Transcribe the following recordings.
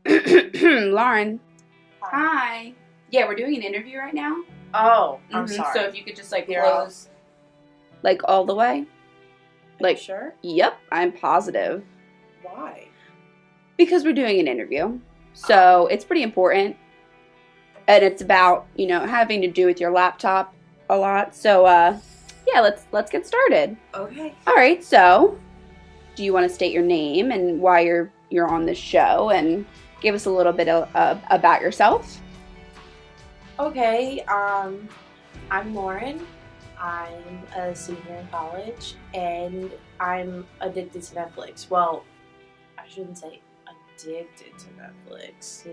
Lauren. Hi. Yeah, we're doing an interview right now. Oh, I'm sorry. So if you could just close, all the way. Are you sure? Yep, I'm positive. Why? Because we're doing an interview. So it's pretty important. And it's about, having to do with your laptop a lot. So, yeah, let's get started. Okay. All right, so do you want to state your name and why you're on this show and give us a little bit about yourself? Okay, I'm Lauren. I'm a senior in college, and I'm addicted to Netflix. Well, I shouldn't say addicted to Netflix,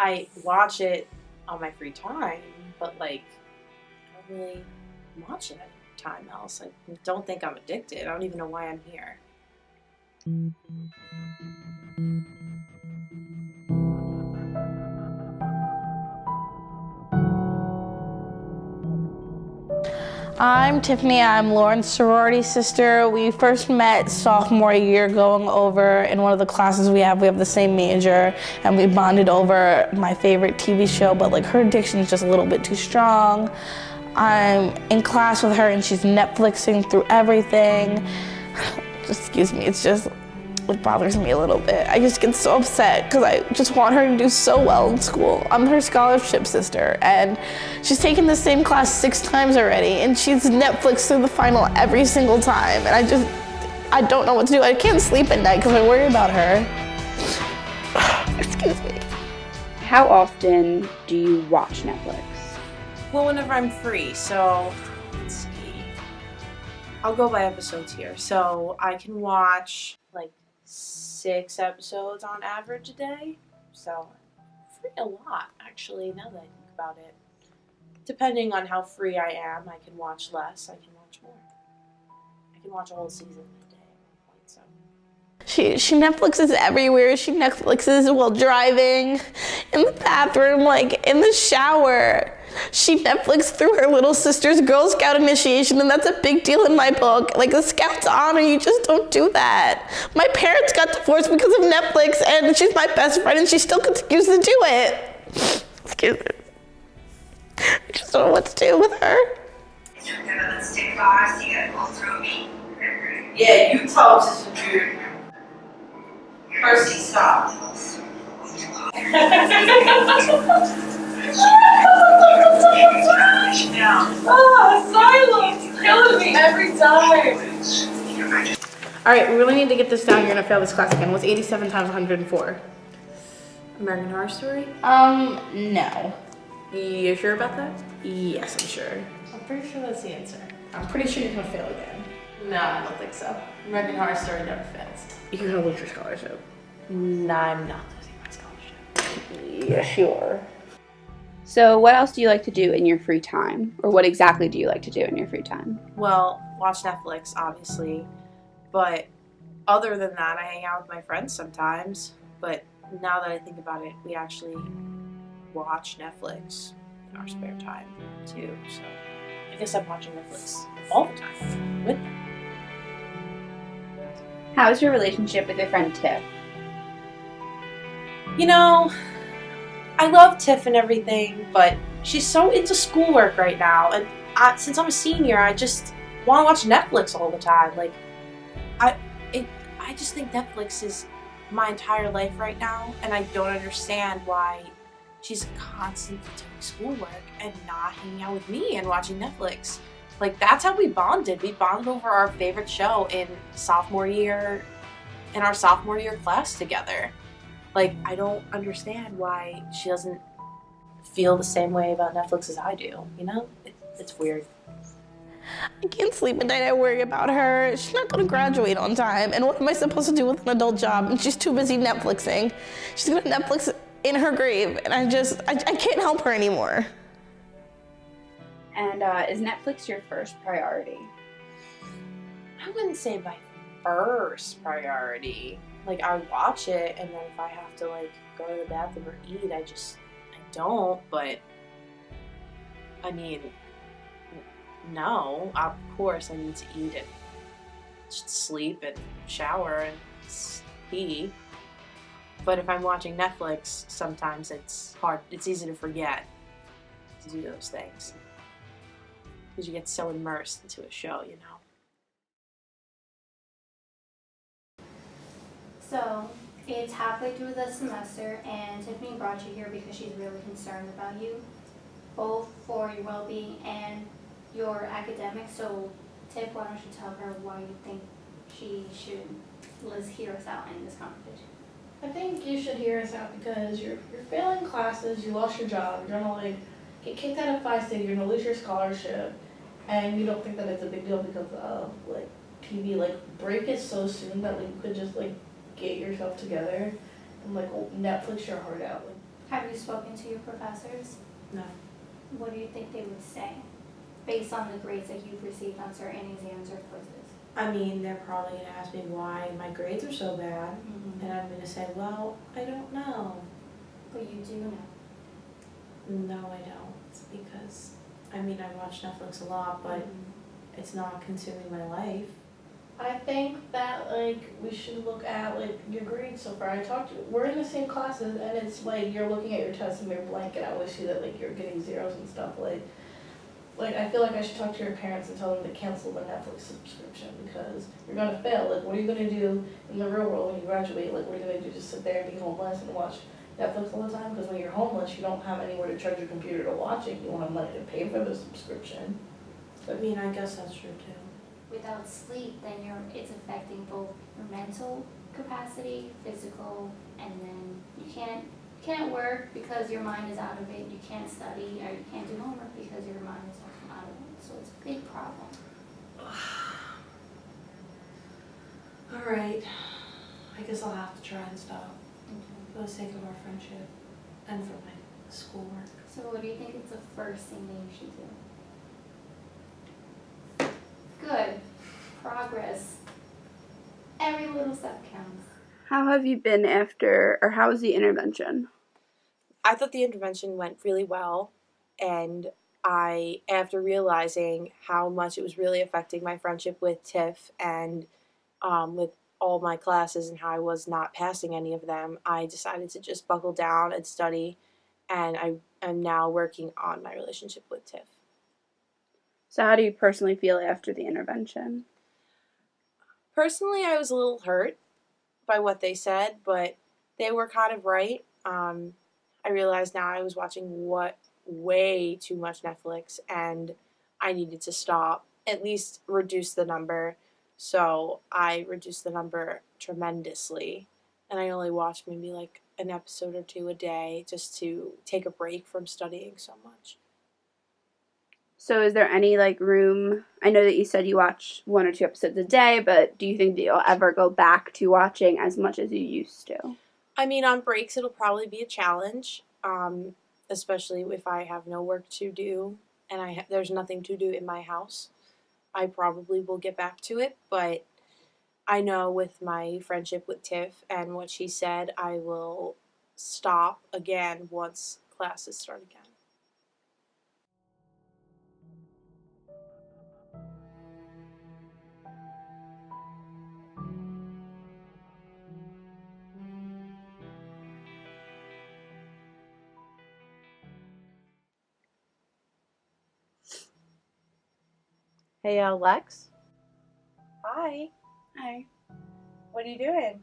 I watch it on my free time, but, I don't really watch it any time else. I don't think I'm addicted. I don't even know why I'm here. I'm Tiffany. I'm Lauren's sorority sister. We first met sophomore year going over in one of the classes we have. We have the same major, and we bonded over my favorite TV show, but her addiction is just a little bit too strong. I'm in class with her, and she's Netflixing through everything. Excuse me, it bothers me a little bit. I just get so upset because I just want her to do so well in school. I'm her scholarship sister, and she's taken the same class 6 times already, and she's Netflix through the final every single time, and I don't know what to do. I can't sleep at night because I worry about her. Excuse me. How often do you watch Netflix? Well, whenever I'm free, so let's see. I'll go by episodes here. So I can watch 6 episodes on average a day. So free a lot, actually, now that I think about it. Depending on how free I am, I can watch less, I can watch more. I can watch a whole season a day at one point, so. She Netflixes everywhere. She Netflixes while driving, in the bathroom, in the shower. She Netflixed through her little sister's Girl Scout initiation, and that's a big deal in my book. The Scout's honor, you just don't do that. My parents got divorced because of Netflix, and she's my best friend, and she still continues to do it. Excuse me. I just don't know what to do with her. Let's take 5, so you gotta go through me. Yeah, you talk to some Drew. Percy, stop. Silence! Killing me every time! Alright, we really need to get this down. You're gonna fail this class again. What's 87 times 104? American Horror Story? No. You sure about that? Yes, I'm sure. I'm pretty sure that's the answer. I'm pretty sure you're gonna fail again. No, I don't think so. American Horror Story never fails. You're gonna lose your scholarship. No, I'm not losing my scholarship. Yes, you are. So what else do you like to do in your free time? Or what exactly do you like to do in your free time? Well, watch Netflix, obviously. But other than that, I hang out with my friends sometimes. But now that I think about it, we actually watch Netflix in our spare time, too. So I guess I'm watching Netflix all the time with them. How's your relationship with your friend Tiff? I love Tiff and everything, but she's so into schoolwork right now, and since I'm a senior, I just want to watch Netflix all the time. I just think Netflix is my entire life right now, and I don't understand why she's constantly doing schoolwork and not hanging out with me and watching Netflix. That's how we bonded. We bonded over our favorite show in our sophomore year class together. I don't understand why she doesn't feel the same way about Netflix as I do, It's weird. I can't sleep at night. I worry about her. She's not gonna graduate on time. And what am I supposed to do with an adult job? And she's too busy Netflixing. She's gonna Netflix in her grave. And I can't help her anymore. And is Netflix your first priority? I wouldn't say my first priority. I watch it, and then if I have to, go to the bathroom or eat, I don't, but, no, of course I need to eat and sleep and shower, and it's he. But if I'm watching Netflix, sometimes it's hard. It's easy to forget to do those things because you get so immersed into a show, you know. So, it's halfway through the semester, and Tiffany brought you here because she's really concerned about you, both for your well-being and your academics. So, Tiff, why don't you tell her why you think she should hear us out in this competition? I think you should hear us out because you're failing classes, you lost your job, you're gonna like get kicked out of Phi State, you're gonna lose your scholarship, and you don't think that it's a big deal because of like TV. Like break it so soon that like you could just like get yourself together and like Netflix your heart out. Like, Have you spoken to your professors? No. What do you think they would say based on the grades that you've received on certain exams or quizzes? I mean, they're probably going to ask me why my grades are so bad, and I'm going to say, well, I don't know. But you do know. No, I don't, because, I mean, I watch Netflix a lot, but it's not consuming my life. I think that like we should look at like your grades so far. We're in the same classes and it's like you're looking at your tests and you're blank and I always see that like you're getting zeros and stuff like I feel like I should talk to your parents and tell them to cancel the Netflix subscription because you're gonna fail. Like what are you gonna do in the real world when you graduate? Like what are you gonna do, just sit there and be homeless and watch Netflix all the time? Because when you're homeless you don't have anywhere to charge your computer to watch it. You won't have money to pay for the subscription. I mean, I guess that's true too. Without sleep, then it's affecting both your mental capacity, physical, and then you can't work because your mind is out of it. You can't study or you can't do homework because your mind is also out of it. So it's a big problem. All right. I guess I'll have to try and stop for the sake of our friendship and for my schoolwork. So what do you think is the first thing that you should do? Good. Progress. Every little step counts. How have you been how was the intervention? I thought the intervention went really well, and after realizing how much it was really affecting my friendship with Tiff and with all my classes and how I was not passing any of them, I decided to just buckle down and study, and I am now working on my relationship with Tiff. So how do you personally feel after the intervention? Personally, I was a little hurt by what they said, but they were kind of right. I realized now I was watching way too much Netflix, and I needed to stop, at least reduce the number. So I reduced the number tremendously, and I only watched maybe like an episode or two a day just to take a break from studying so much. So is there any room, I know that you said you watch 1 or 2 episodes a day, but do you think that you'll ever go back to watching as much as you used to? I mean, on breaks it'll probably be a challenge, especially if I have no work to do and there's nothing to do in my house. I probably will get back to it, but I know with my friendship with Tiff and what she said, I will stop again once classes start again. Hey, Lex. Hi. Hi. What are you doing?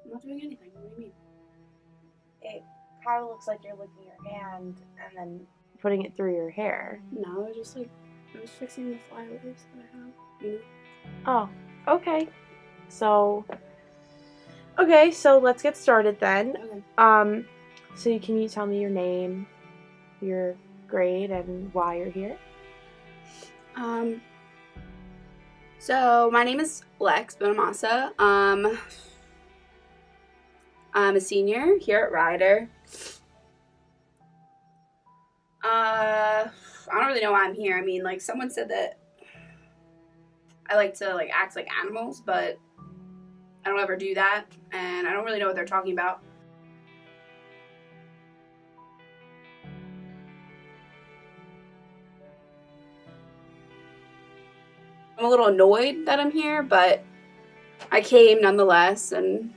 I'm not doing anything. What do you mean? It kind of looks like you're licking your hand and then putting it through your hair. No, I was fixing the flowers that I have, you know? Oh, okay. So let's get started then. Okay. So can you tell me your name, your grade, and why you're here? So my name is Lex Bonamassa. I'm a senior here at Rider. I don't really know why I'm here. I mean, someone said that I like to act like animals, but I don't ever do that, and I don't really know what they're talking about. I'm a little annoyed that I'm here, but I came nonetheless, and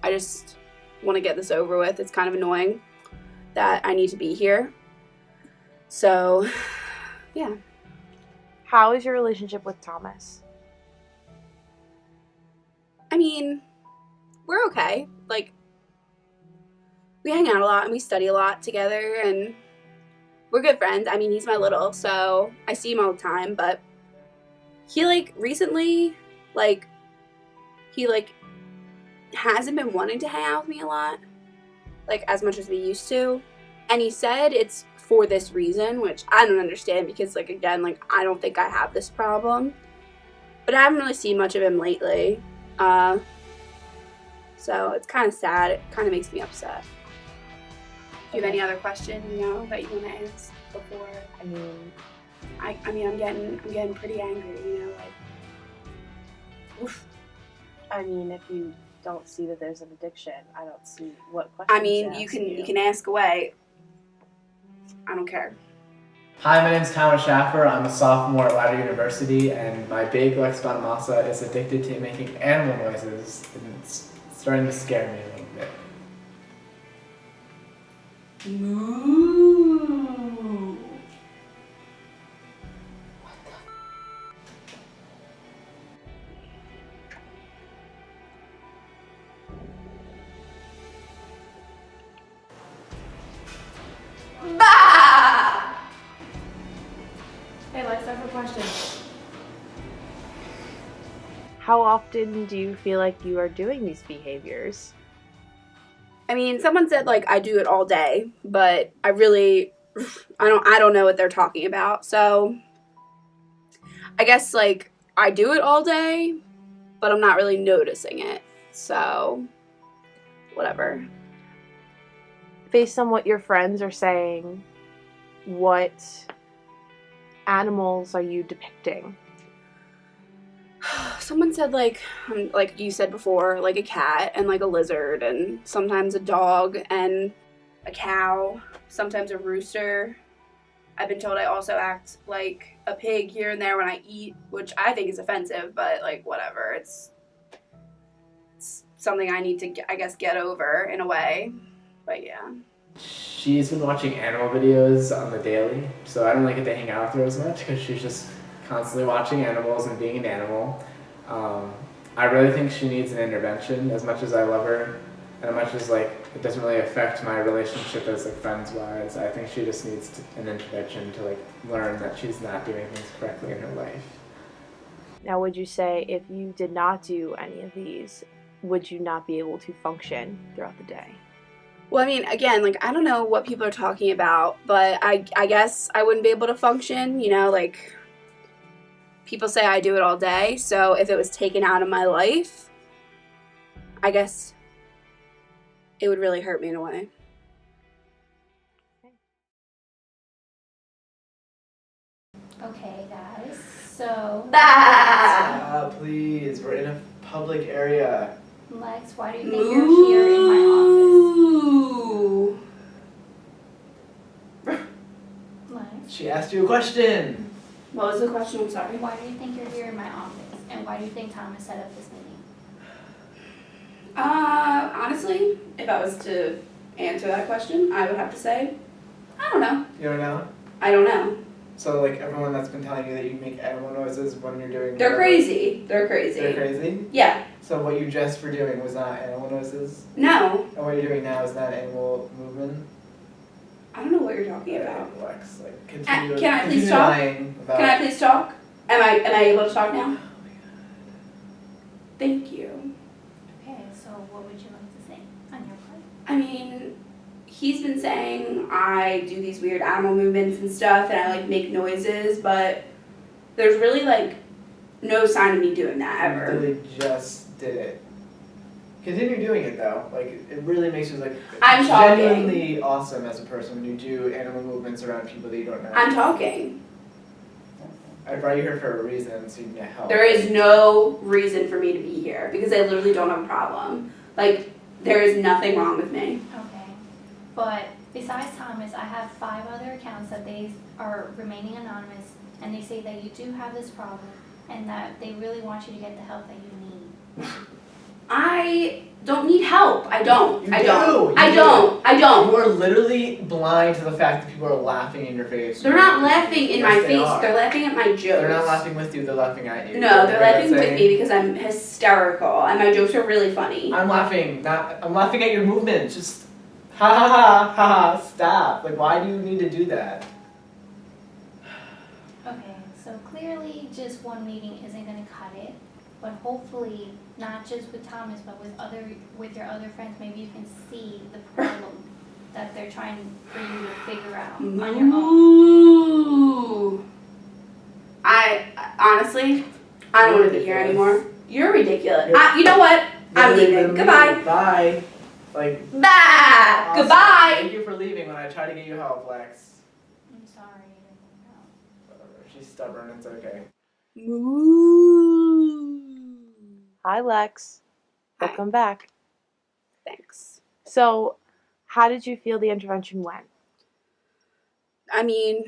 I just want to get this over with. It's kind of annoying that I need to be here. So, yeah. How is your relationship with Thomas? I mean, we're okay. Like, we hang out a lot and we study a lot together, and we're good friends. I mean, he's my little, so I see him all the time, but he, like, recently, like, he, like, hasn't been wanting to hang out with me a lot, like, as much as we used to. And he said it's for this reason, which I don't understand because, like, again, like, I don't think I have this problem. But I haven't really seen much of him lately. So it's kind of sad. It kind of makes me upset. Do you have any other question, you know, that you want to ask before? I mean, I'm getting pretty angry, you know, like, oof. I mean, if you don't see that there's an addiction, I don't see what question. I mean, you can ask away. I don't care. Hi, my name is Thomas Schaffer. I'm a sophomore at Louder University, and my big Lex Bonamassa is addicted to making animal noises, and it's starting to scare me a little bit. Ooh. Hey, Lex, I have a question. How often do you feel like you are doing these behaviors? I mean, someone said, like, I do it all day, but I don't know what they're talking about. So I guess, like, I do it all day, but I'm not really noticing it. So whatever. Based on what your friends are saying, what animals are you depicting? Someone said, like you said before, like a cat and like a lizard and sometimes a dog and a cow, sometimes a rooster. I've been told I also act like a pig here and there when I eat, which I think is offensive, but like whatever. It's something I need to, I guess, get over in a way. But yeah. She's been watching animal videos on the daily, so I don't really get to hang out with her as much because she's just constantly watching animals and being an animal. I really think she needs an intervention. As much as I love her, and as much as like it doesn't really affect my relationship as like friends wise, I think she just needs an intervention to like learn that she's not doing things correctly in her life. Now, would you say if you did not do any of these, would you not be able to function throughout the day? Well, I mean, again, like, I don't know what people are talking about, but I guess I wouldn't be able to function, you know, like, people say I do it all day, so if it was taken out of my life, I guess it would really hurt me in a way. Okay, guys. So, Please, we're in a public area. Lex, why do you think you're here in my office? Lex, She asked you a question. What was the question? I'm sorry. why do you think you're here in my office? And why do you think Thomas set up this meeting? Honestly, if I was to answer that question, I would have to say, I don't know. You don't know? I don't know. So like everyone that's been telling you that you make animal noises when you're doing They're crazy. They're crazy. They're crazy? Yeah. So what you just were doing was not animal noises? No. And what you're doing now is not animal movement? I don't know what you're talking about. Lex, like continue, Can I please continue talk? lying about Can I please talk? Am I able to talk now? Thank you. Okay, so what would you like to say on your part? I mean, he's been saying I do these weird animal movements and stuff, and I like make noises, but there's really like no sign of me doing that You ever. literally just did it. Continue doing it though. Like it really makes you like I'm talking. genuinely awesome as a person when you do animal movements around people that you don't know. I'm talking. I brought you here for a reason, so you can get help. There is no reason for me to be here because I literally don't have a problem. Like, there is nothing wrong with me. Okay, but besides Thomas, I have 5 other accounts that they are remaining anonymous, and they say that you do have this problem, and that they really want you to get the help that you need. I don't need help. I don't. You I do. don't. You I do. don't. I don't. You are literally blind to the fact that people are laughing in your face. They're not laughing in my Yes, they face. are. They're laughing at my jokes. They're not laughing with you, they're laughing at you. No, they're You know what laughing I'm with saying? me because I'm hysterical and my jokes are really funny. I'm laughing at your movements. Just ha ha ha ha ha, stop. Like, why do you need to do that? Okay, so clearly just one meeting isn't gonna cut it, but hopefully, not just with Thomas, but with your other friends, maybe you can see the problem that they're trying for you to figure out on your own. Ooh. I honestly, I don't want to be here anymore. You're ridiculous. You know what? I'm leaving. Goodbye. Bye. Like, Bah. awesome. Goodbye. Thank you for leaving when I tried to get you help, Lex. I'm sorry, I didn't know. Whatever. She's stubborn, it's okay. Moo. Hi, Lex. Hi. Welcome back. Thanks. So, how did you feel the intervention went? I mean,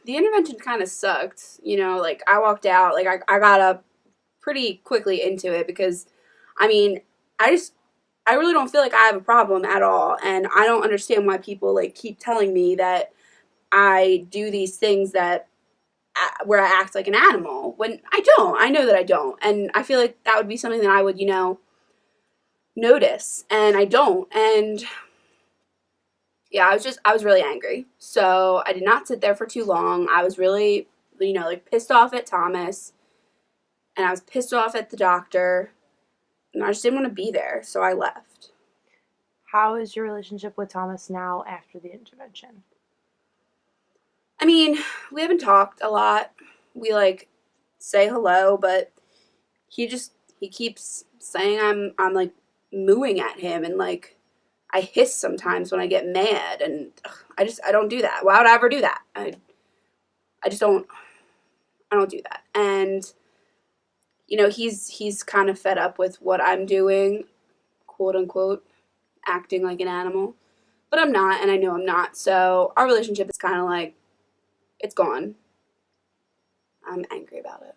the intervention kind of sucked. You know, like I walked out, like I got up pretty quickly into it because, I mean, I really don't feel like I have a problem at all. And I don't understand why people like keep telling me that I do these things that where I act like an animal when I don't. I know that I don't. And I feel like that would be something that I would, you know, notice. And I don't. And yeah, I was really angry. So I did not sit there for too long. I was really, you know, like pissed off at Thomas. And I was pissed off at the doctor. And I just didn't want to be there. So I left. How is your relationship with Thomas now after the intervention? I mean, we haven't talked a lot. We like say hello, but he keeps saying I'm like mooing at him and like I hiss sometimes when I get mad and I don't do that. Why would I ever do that? I don't do that. And you know, he's kind of fed up with what I'm doing, quote unquote, acting like an animal. But I'm not, and I know I'm not. So our relationship is kind of like it's gone. I'm angry about it.